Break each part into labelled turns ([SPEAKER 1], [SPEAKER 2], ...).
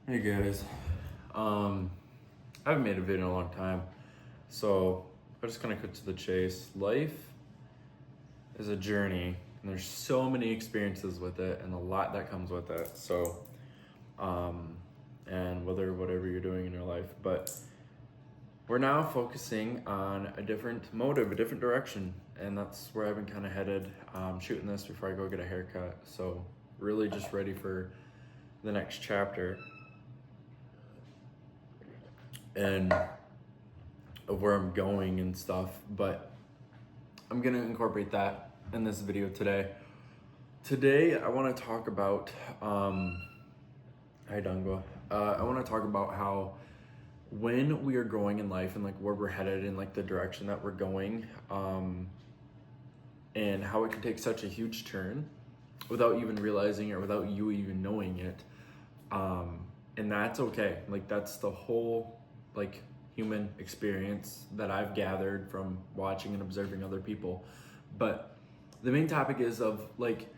[SPEAKER 1] Hey guys, I haven't made a video in a long time, so I'm just gonna cut to the chase. Life is a journey, and there's so many experiences with it, and a lot that comes with it. Um, and whatever you're doing in your life, but we're now focusing on a different motive, a different direction, and that's where I've been kind of headed. Shooting this before I go get a haircut, so really just ready for the next chapter. And of where I'm going and stuff, but I'm gonna incorporate that in this video today. Today, I want to talk about, hi Dangwa. I want to talk about how when we are growing in life and like where we're headed and like the direction that we're going, and how it can take such a huge turn without even realizing it or without you even knowing it. And that's okay. Like that's the whole like human experience that I've gathered from watching and observing other people. But the main topic is of like,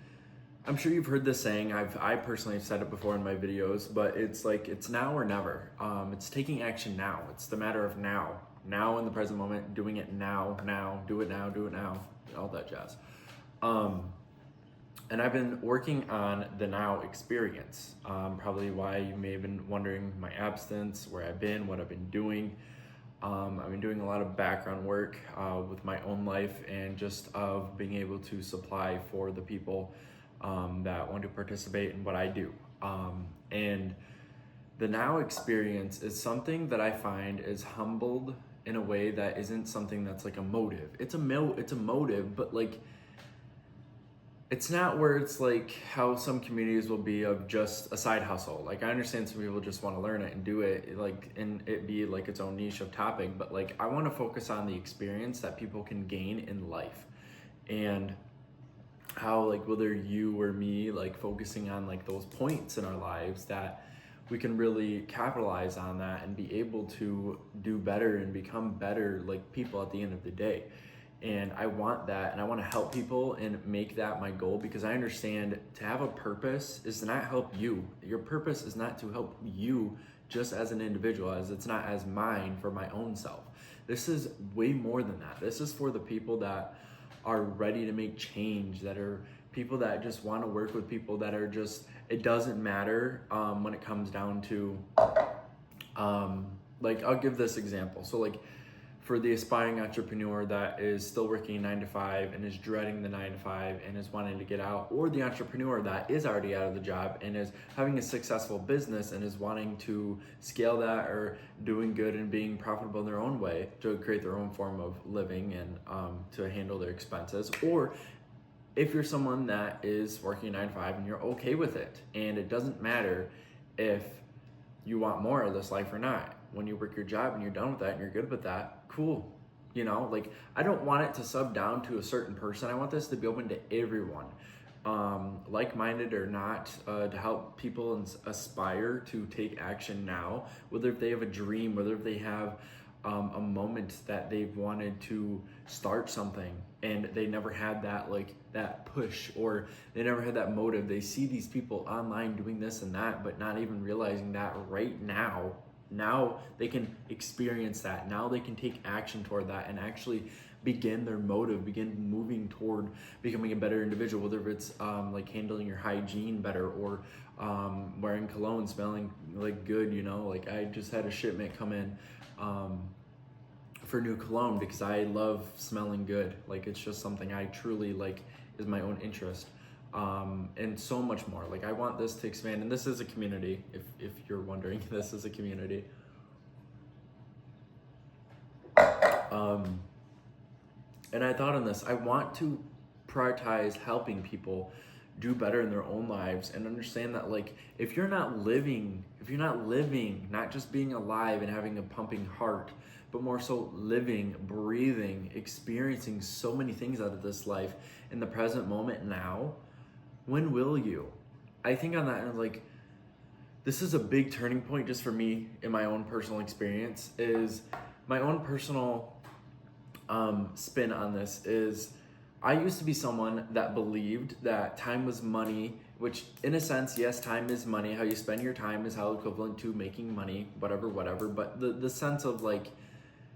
[SPEAKER 1] I'm sure you've heard this saying. I personally have said it before in my videos, but it's like it's now or never. It's taking action now. It's the matter of now in the present moment, doing it now, do it now, all that jazz. And I've been working on the now experience. Probably why you may have been wondering my absence, where I've been, what I've been doing. I've been doing a lot of background work with my own life and just of being able to supply for the people that want to participate in what I do. And the now experience is something that I find is humbled in a way that isn't something that's like a motive. It's a motive, but like it's not where it's like how some communities will be of just a side hustle. Like I understand some people just want to learn it and do it like and it be like its own niche of topic, but like I want to focus on the experience that people can gain in life and how like whether you or me like focusing on like those points in our lives that we can really capitalize on that and be able to do better and become better like people at the end of the day. And I want that, and I want to help people and make that my goal because I understand to have a purpose is to not help you. Your purpose is not to help you just as an individual, as it's not as mine for my own self. This is way more than that. This is for the people that are ready to make change, that are people that just want to work with people that are just, it doesn't matter when it comes down to, like I'll give this example. So like, for the aspiring entrepreneur that is still working 9 to 5 and is dreading the 9 to 5 and is wanting to get out, or the entrepreneur that is already out of the job and is having a successful business and is wanting to scale that or doing good and being profitable in their own way to create their own form of living and to handle their expenses. Or if you're someone that is working 9 to 5 and you're okay with it and it doesn't matter if you want more of this life or not. When you work your job and you're done with that and you're good with that, cool. You know, like I don't want it to sub down to a certain person. I want this to be open to everyone, like-minded or not, to help people aspire to take action now, whether if they have a dream, whether if they have a moment that they've wanted to start something and they never had that like that push or they never had that motive. They see these people online doing this and that, but not even realizing that right now they can experience that. Now they can take action toward that and actually begin their motive, begin moving toward becoming a better individual, whether it's like handling your hygiene better or wearing cologne, smelling like good, you know, like I just had a shipment come in for new cologne because I love smelling good. Like it's just something I truly like is my own interest. And so much more. Like I want this to expand, and this is a community. If you're wondering, this is a community. And I thought on this. I want to prioritize helping people do better in their own lives and understand that like if you're not living, not just being alive and having a pumping heart, but more so living, breathing, experiencing so many things out of this life in the present moment now, when will you? I think on that, and like, this is a big turning point just for me in my own personal experience. Is my own personal spin on this is I used to be someone that believed that time was money which in a sense, yes, time is money. How you spend your time is how equivalent to making money, whatever. But the sense of like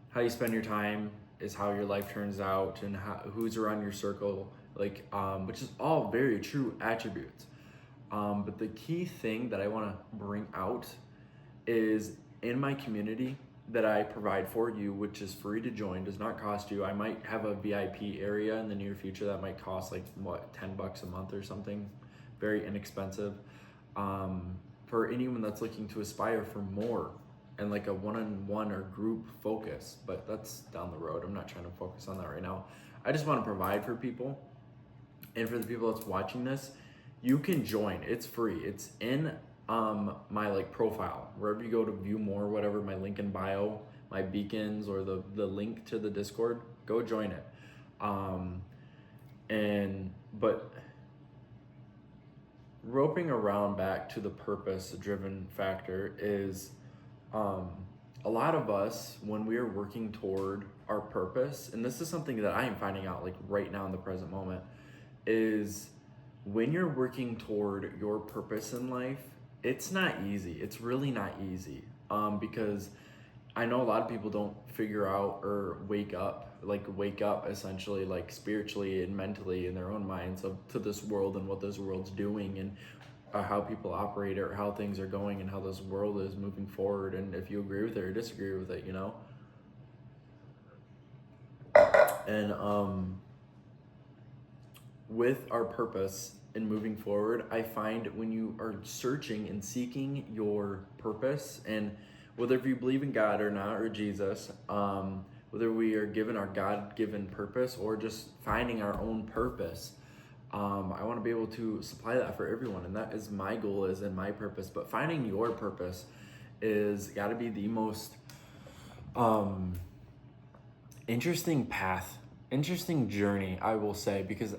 [SPEAKER 1] how you spend your time is how your life turns out, and who's around your circle, like, which is all very true attributes. But the key thing that I want to bring out is in my community that I provide for you, which is free to join, does not cost you. I might have a VIP area in the near future that might cost like what, $10 a month or something, very inexpensive. For anyone that's looking to aspire for more and like a one-on-one or group focus, but that's down the road. I'm not trying to focus on that right now. I just want to provide for people, and for the people that's watching this, you can join. It's free. It's in my like profile, wherever you go to view more, whatever, my link in bio, my beacons, or the link to the Discord, go join it. But roping around back to the purpose driven factor is, a lot of us, when we are working toward our purpose, and this is something that I am finding out like right now in the present moment, is when you're working toward your purpose in life, it's not easy. It's really not easy. Because I know a lot of people don't figure out or wake up essentially, like spiritually and mentally in their own minds to this world and what this world's doing, and how people operate or how things are going and how this world is moving forward, and if you agree with it or disagree with it, you know? And with our purpose and moving forward, I find when you are searching and seeking your purpose, and whether if you believe in God or not, or Jesus, whether we are given our God-given purpose or just finding our own purpose, I want to be able to supply that for everyone, and that is my goal, is in my purpose. But finding your purpose is got to be the most interesting path, interesting journey, I will say, because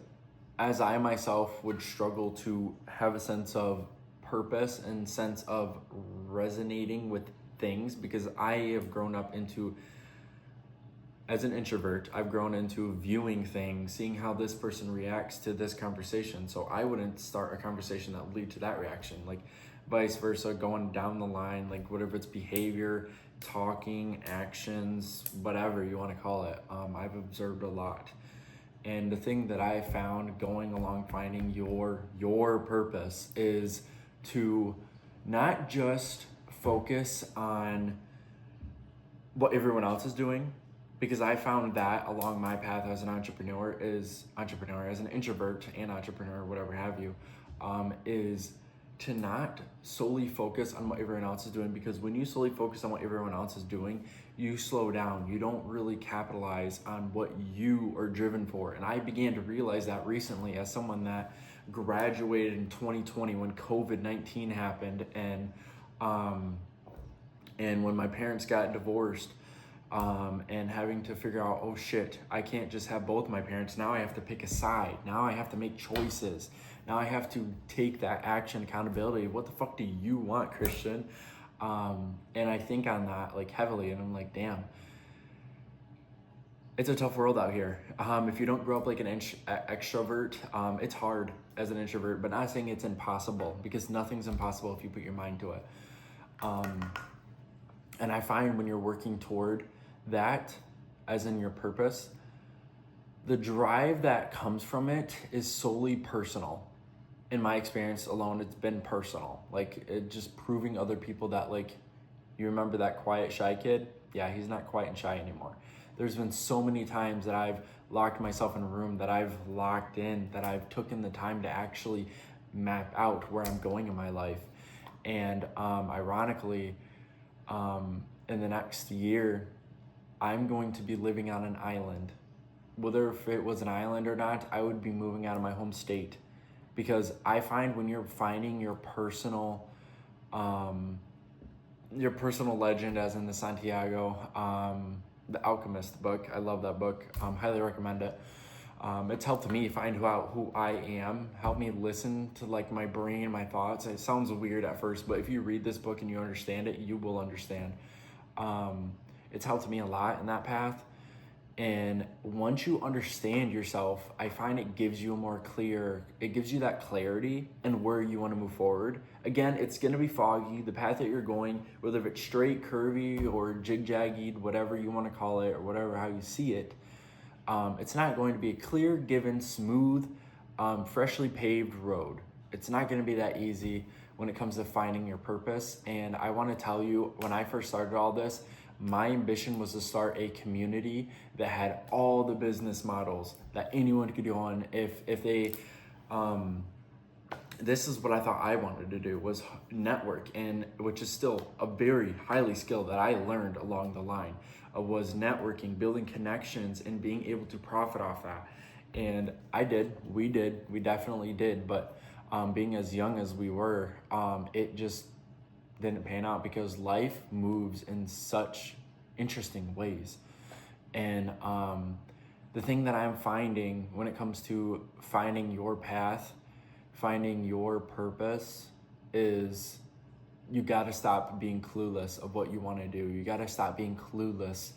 [SPEAKER 1] as I myself would struggle to have a sense of purpose and sense of resonating with things, because I have grown up into, as an introvert, I've grown into viewing things, seeing how this person reacts to this conversation. So I wouldn't start a conversation that would lead to that reaction, like vice versa, going down the line, like whatever it's behavior, talking, actions, whatever you want to call it. I've observed a lot. And the thing that I found going along finding your purpose is to not just focus on what everyone else is doing, because I found that along my path as an entrepreneur, as an introvert and entrepreneur, whatever have you, is to not solely focus on what everyone else is doing, because when you solely focus on what everyone else is doing, you slow down. You don't really capitalize on what you are driven for. And I began to realize that recently as someone that graduated in 2020 when COVID-19 happened, and when my parents got divorced, and having to figure out, oh shit, I can't just have both my parents. Now I have to pick a side. Now I have to make choices. Now I have to take that action, accountability. What the fuck do you want, Christian? And I think on that like heavily, and I'm like, damn, it's a tough world out here. If you don't grow up like an extrovert, it's hard as an introvert, but not saying it's impossible, because nothing's impossible if you put your mind to it. And I find when you're working toward that, as in your purpose, the drive that comes from it is solely personal. In my experience alone, it's been personal. Like, it just proving other people that, like, you remember that quiet, shy kid? Yeah, he's not quiet and shy anymore. There's been so many times that I've locked myself in a room, that I've locked in, that I've taken the time to actually map out where I'm going in my life. And ironically, in the next year, I'm going to be living on an island. Whether if it was an island or not, I would be moving out of my home state, because I find when you're finding your personal legend, as in the Santiago, the Alchemist book. I love that book. Highly recommend it. It's helped me find out who I am, helped me listen to like my brain, my thoughts. It sounds weird at first, but if you read this book and you understand it, you will understand. It's helped me a lot in that path. And once you understand yourself, I find it gives you it gives you that clarity and where you want to move forward. Again, it's going to be foggy. The path that you're going, whether it's straight, curvy, or jig-jagged, whatever you want to call it, or whatever, how you see it, it's not going to be a clear, given, smooth, freshly paved road. It's not going to be that easy when it comes to finding your purpose. And I want to tell you, when I first started all this, my ambition was to start a community that had all the business models that anyone could do on. If they, this is what I thought I wanted to do, was network, and which is still a very highly skill that I learned along the line, was networking, building connections, and being able to profit off that. And we definitely did. But being as young as we were, it just didn't pan out because life moves in such interesting ways. And the thing that I'm finding when it comes to finding your path, finding your purpose, is you got to stop being clueless of what you want to do. You got to stop being clueless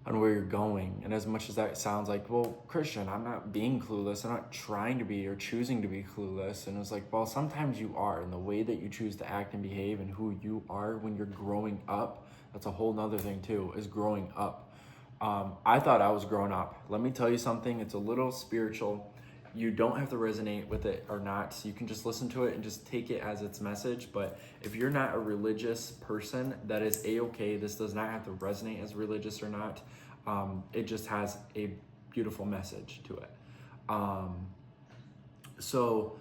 [SPEAKER 1] on where you're going. And as much as that sounds like, well, Christian, I'm not being clueless. I'm not trying to be or choosing to be clueless. And it's like, well, sometimes you are. And the way that you choose to act and behave and who you are when you're growing up, that's a whole nother thing too, is growing up. I thought I was growing up. Let me tell you something. It's a little spiritual. You don't have to resonate with it or not. You can just listen to it and just take it as its message. But if you're not a religious person, that is a-okay. This does not have to resonate as religious or not. It just has a beautiful message to it. So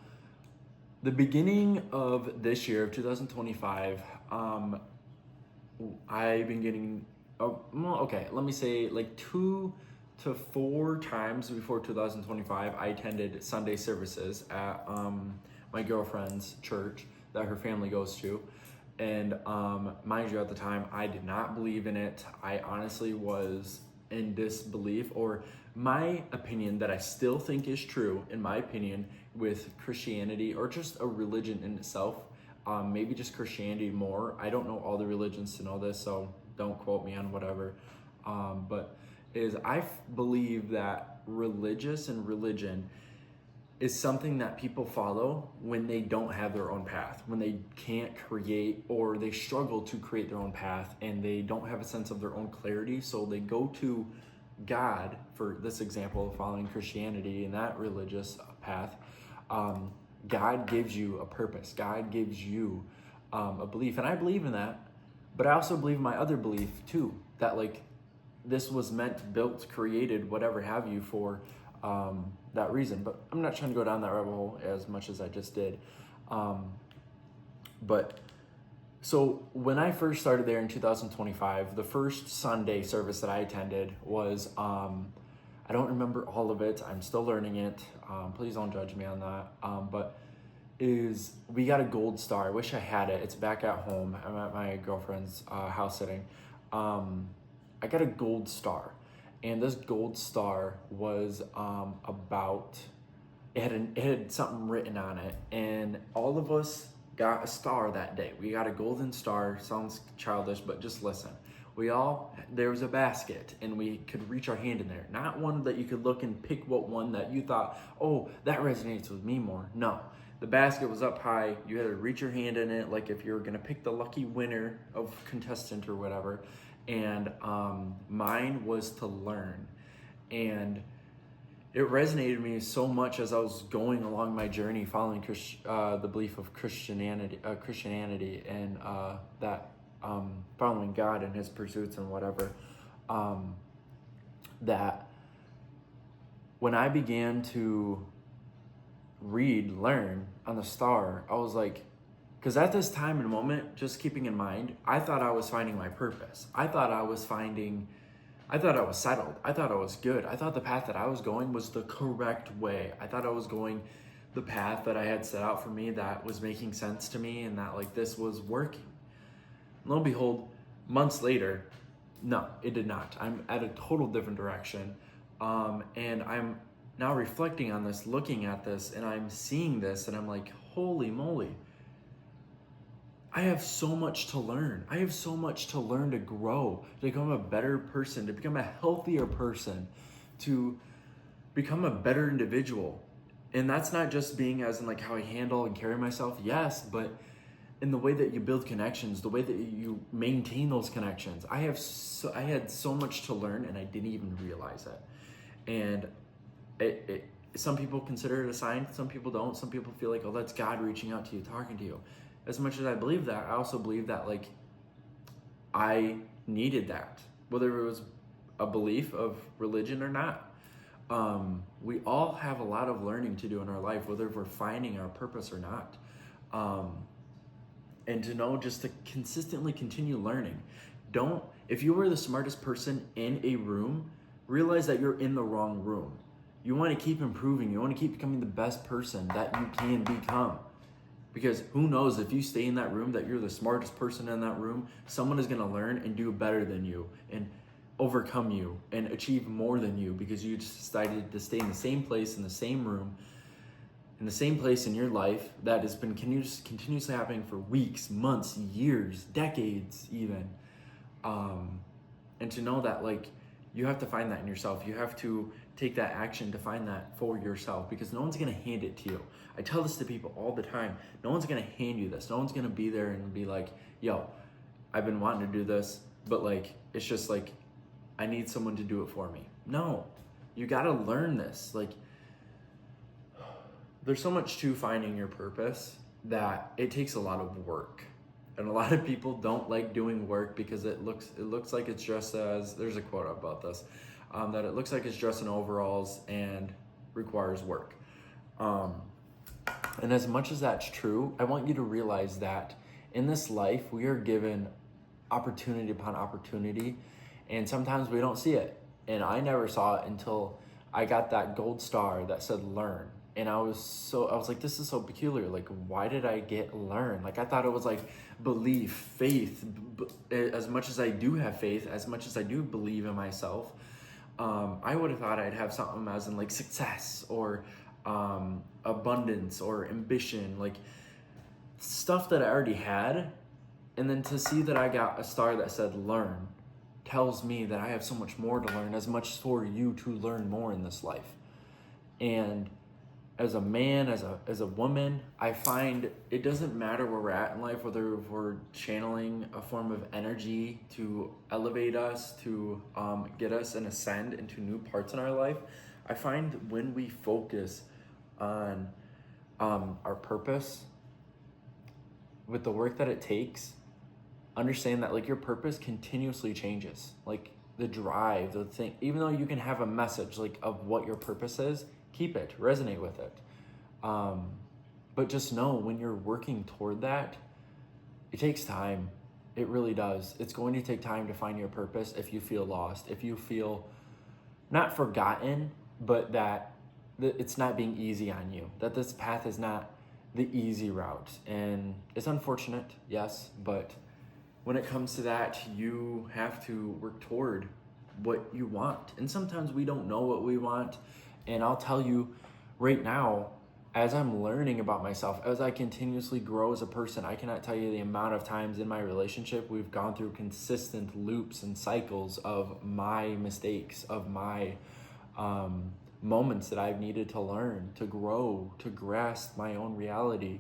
[SPEAKER 1] the beginning of this year, of 2025, I've been getting, let me say like 2 to 4 times before 2025, I attended Sunday services at my girlfriend's church that her family goes to. And mind you, at the time, I did not believe in it. I honestly was in disbelief, or my opinion that I still think is true, in my opinion, with Christianity, or just a religion in itself. Maybe just Christianity more. I don't know all the religions to know this, so don't quote me on whatever. But I believe that religion is something that people follow when they don't have their own path, when they can't create, or they struggle to create their own path, and they don't have a sense of their own clarity. So they go to God, for this example of following Christianity and that religious path. God gives you a purpose. God gives you a belief. And I believe in that, but I also believe in my other belief too, that like this was meant, built, created, whatever have you, for that reason. But I'm not trying to go down that rabbit hole as much as I just did. But so when I first started there in 2025, the first Sunday service that I attended was, I don't remember all of it. I'm still learning it. Please don't judge me on that. But we got a gold star. I wish I had it. It's back at home. I'm at my girlfriend's house sitting. I got a gold star. And this gold star was it had something written on it. And all of us got a star that day. We got a golden star. Sounds childish, but just listen. There was a basket, and we could reach our hand in there. Not one that you could look and pick what one that you thought, oh, that resonates with me more. No, the basket was up high. You had to reach your hand in it, like if you were gonna pick the lucky winner of contestant or whatever. And mine was to learn. And it resonated with me so much as I was going along my journey following the belief of Christianity and that following God and his pursuits and whatever, that when I began to learn on the star, I was like, because at this time and moment, just keeping in mind, I thought I was finding my purpose. I thought I was settled. I thought I was good. I thought the path that I was going was the correct way. I thought I was going the path that I had set out for me, that was making sense to me, and that like this was working. Lo and behold, months later, no, it did not. I'm at a total different direction. And I'm now reflecting on this, looking at this, and I'm seeing this, and I'm like, holy moly. I have so much to learn. I have so much to learn to grow, to become a better person, to become a healthier person, to become a better individual. And that's not just being as in like how I handle and carry myself, yes, but in the way that you build connections, the way that you maintain those connections. I had so much to learn and I didn't even realize it. And some people consider it a sign, some people don't. Some people feel like, oh, that's God reaching out to you, talking to you. As much as I believe that, I also believe that like I needed that, whether it was a belief of religion or not. We all have a lot of learning to do in our life, whether we're finding our purpose or not. And to know just to consistently continue learning. If you were the smartest person in a room, realize that you're in the wrong room. You want to keep improving. You want to keep becoming the best person that you can become. Because who knows, if you stay in that room, that you're the smartest person in that room, someone is going to learn and do better than you and overcome you and achieve more than you because you just decided to stay in the same place, in the same room, in the same place in your life that has been continuously happening for weeks, months, years, decades even. And to know that like you have to find that in yourself. You have to take that action to find that for yourself because no one's going to hand it to you. I tell this to people all the time. No one's going to hand you this. No one's going to be there and be like, yo, I've been wanting to do this, but like, it's just like, I need someone to do it for me. No, you got to learn this. Like, there's so much to finding your purpose that it takes a lot of work. And a lot of people don't like doing work because it looks like it's dressed as, there's a quote about this, that it looks like it's dressed in overalls and requires work. And as much as that's true, I want you to realize that in this life, we are given opportunity upon opportunity, and sometimes we don't see it. And I never saw it until I got that gold star that said learn. And I was like, this is so peculiar. Like, why did I get learn? Like, I thought it was like belief, faith. As much as I do have faith, as much as I do believe in myself, I would have thought I'd have something as in like success or abundance or ambition, like stuff that I already had. And then to see that I got a star that said learn tells me that I have so much more to learn, as much for you to learn more in this life. And as a man, as a woman, I find it doesn't matter where we're at in life, whether we're channeling a form of energy to elevate us, to get us and ascend into new parts in our life. I find when we focus on our purpose, with the work that it takes, understand that like your purpose continuously changes. Like the drive, the thing, even though you can have a message like of what your purpose is, keep it, resonate with it. But just know when you're working toward that, it takes time. It really does. It's going to take time to find your purpose if you feel lost, if you feel not forgotten, but that it's not being easy on you, that this path is not the easy route. And it's unfortunate, yes, but when it comes to that, you have to work toward what you want. And sometimes we don't know what we want. And I'll tell you right now, as I'm learning about myself, as I continuously grow as a person, I cannot tell you the amount of times in my relationship we've gone through consistent loops and cycles of my mistakes, of my moments that I've needed to learn, to grow, to grasp my own reality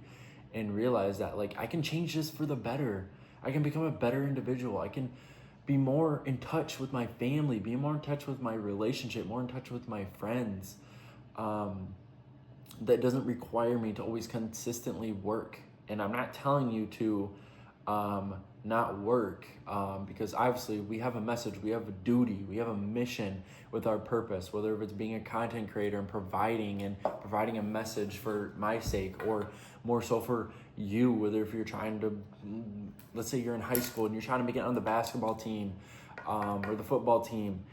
[SPEAKER 1] and realize that like I can change this for the better. I can become a better individual. I can be more in touch with my family, be more in touch with my relationship, more in touch with my friends. That doesn't require me to always consistently work. And I'm not telling you to not work, because obviously we have a message, we have a duty, we have a mission with our purpose, whether it's being a content creator and providing a message for my sake, or more so for you, whether if you're trying to, let's say you're in high school and you're trying to make it on the basketball team or the football team.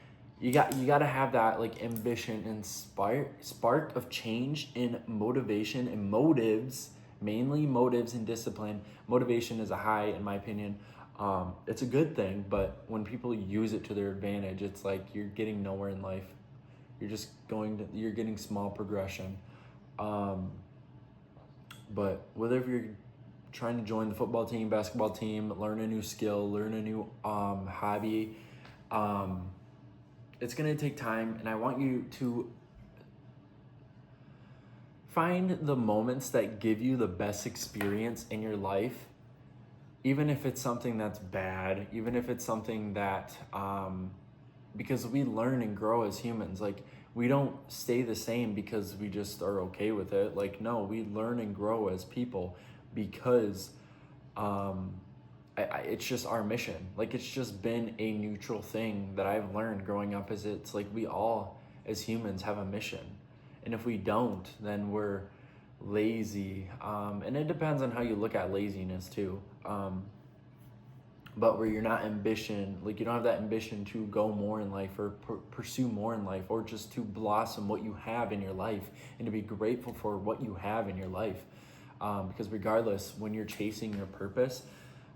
[SPEAKER 1] You got to have that like ambition and spark of change in motivation and motives, mainly motives and discipline. Motivation is a high, in my opinion. It's a good thing, but when people use it to their advantage, it's like you're getting nowhere in life. You're getting small progression. But whether you're trying to join the football team, basketball team, learn a new skill, learn a new hobby, it's going to take time, and I want you to find the moments that give you the best experience in your life, even if it's something that's bad, even if it's something that, because we learn and grow as humans. Like, we don't stay the same because we just are okay with it. Like, no, we learn and grow as people because it's just our mission. Like, it's just been a neutral thing that I've learned growing up, is it's like we all as humans have a mission. And if we don't, then we're lazy. And it depends on how you look at laziness too. But where you're not ambition, like you don't have that ambition to go more in life or pursue more in life, or just to blossom what you have in your life and to be grateful for what you have in your life. Because regardless, when you're chasing your purpose,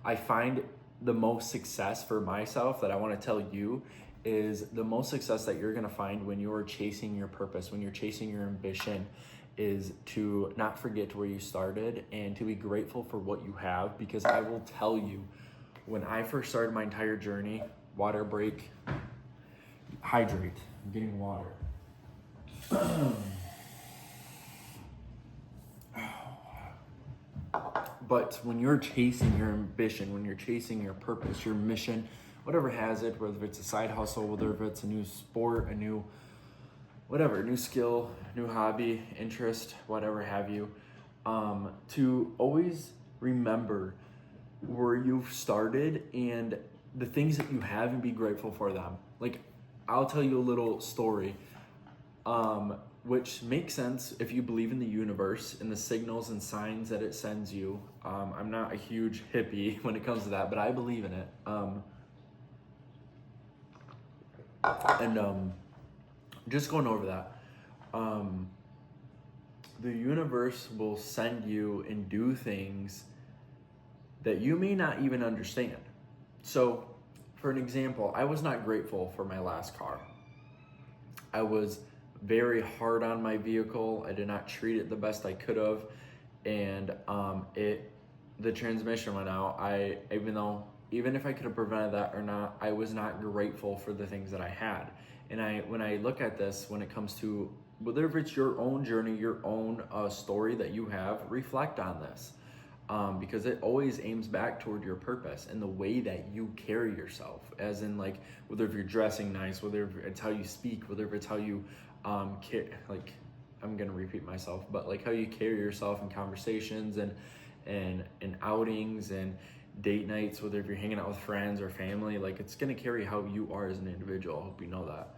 [SPEAKER 1] I find the most success for myself that I want to tell you is the most success that you're going to find when you're chasing your purpose, when you're chasing your ambition, is to not forget where you started and to be grateful for what you have. Because I will tell you, when I first started my entire journey, water break, hydrate, I'm getting water. But when you're chasing your ambition, when you're chasing your purpose, your mission, whatever has it, whether it's a side hustle, whether it's a new sport, a new whatever, new skill, new hobby, interest, whatever have you, to always remember where you've started and the things that you have and be grateful for them. Like, I'll tell you a little story, which makes sense if you believe in the universe and the signals and signs that it sends you. I'm not a huge hippie when it comes to that, but I believe in it. Just going over that, the universe will send you and do things that you may not even understand. So, for an example, I was not grateful for my last car. I was very hard on my vehicle. I did not treat it the best I could have, and the transmission went out. Even if I could have prevented that or not, I was not grateful for the things that I had. And when I look at this, when it comes to whether if it's your own journey, your own story that you have, reflect on this. Because it always aims back toward your purpose and the way that you carry yourself, as in, like, whether if you're dressing nice, whether it's how you speak, whether if it's how you like, I'm gonna repeat myself, but like how you carry yourself in conversations and outings and date nights, whether if you're hanging out with friends or family, like, it's gonna carry how you are as an individual. I hope you know that.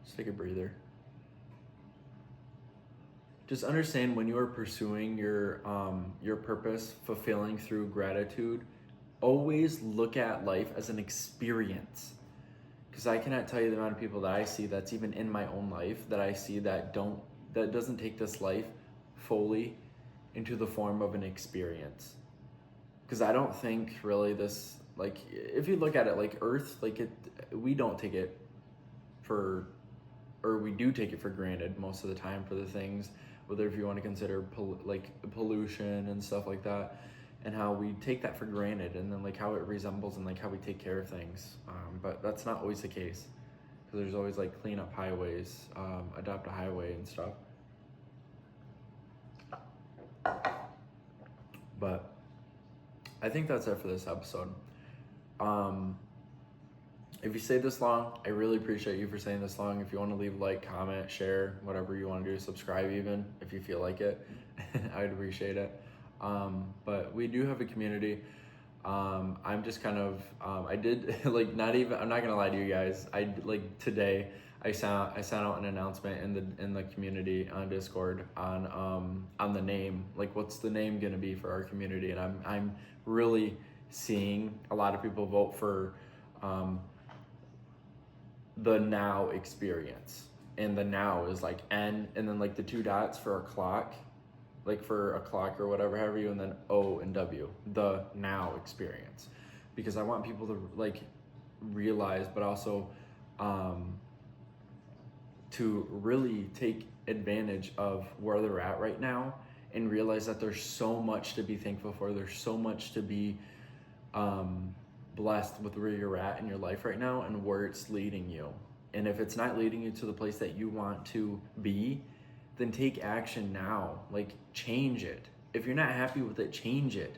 [SPEAKER 1] Just take a breather. Just understand, when you are pursuing your purpose, fulfilling through gratitude, always look at life as an experience. Because I cannot tell you the amount of people that I see, that's even in my own life, that I see that doesn't take this life fully into the form of an experience. Because I don't think really this, like, if you look at it like Earth, like, we don't take it we do take it for granted most of the time for the things, whether if you want to consider pollution and stuff like that, and how we take that for granted, and then like how it resembles and like how we take care of things. But that's not always the case, because there's always like clean up highways, adopt a highway and stuff. But I think that's it for this episode. If you stayed this long, I really appreciate you for staying this long. If you want to leave a like, comment, share, whatever you want to do, subscribe even if you feel like it, I'd appreciate it. But we do have a community. I'm just kind of, I did like, I'm not gonna lie to you guys. Today I sent out an announcement in the community on Discord on the name, like, what's the name gonna be for our community, and I'm really seeing a lot of people vote for the Now experience, and the Now is like N and then like the 2 dots for a clock, like for a clock or whatever have you, and then O and W, the Now experience, because I want people to like realize, but also to to really take advantage of where they're at right now and realize that there's so much to be thankful for. There's so much to be blessed with where you're at in your life right now and where it's leading you. And if it's not leading you to the place that you want to be, then take action now. Like, change it. If you're not happy with it, change it.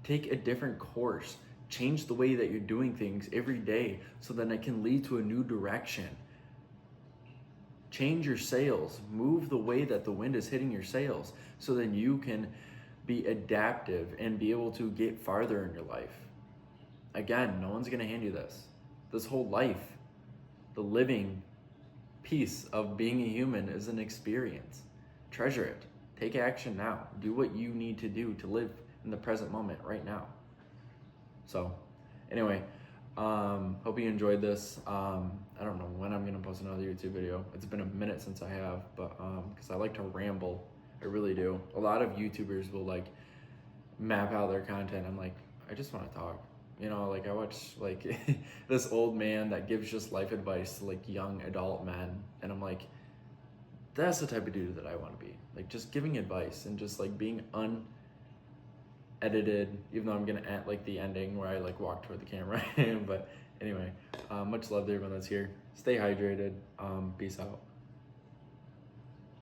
[SPEAKER 1] Take a different course. Change the way that you're doing things every day so that it can lead to a new direction. Change your sails. Move the way that the wind is hitting your sails so then you can be adaptive and be able to get farther in your life. Again, no one's going to hand you this. This whole life, the living piece of being a human, is an experience. Treasure it. Take action now. Do what you need to do to live in the present moment right now. So anyway, hope you enjoyed this. I don't know when I'm going to post another YouTube video. It's been a minute since I have, but because I like to ramble. I really do. A lot of YouTubers will like map out their content. I'm like, I just want to talk. You know, like I watch like this old man that gives just life advice to like young adult men. And I'm like, that's the type of dude that I want to be. Like just giving advice and just like being unedited, even though I'm going to end like the ending where I like walk toward the camera. But anyway, much love to everyone that's here. Stay hydrated. Peace out.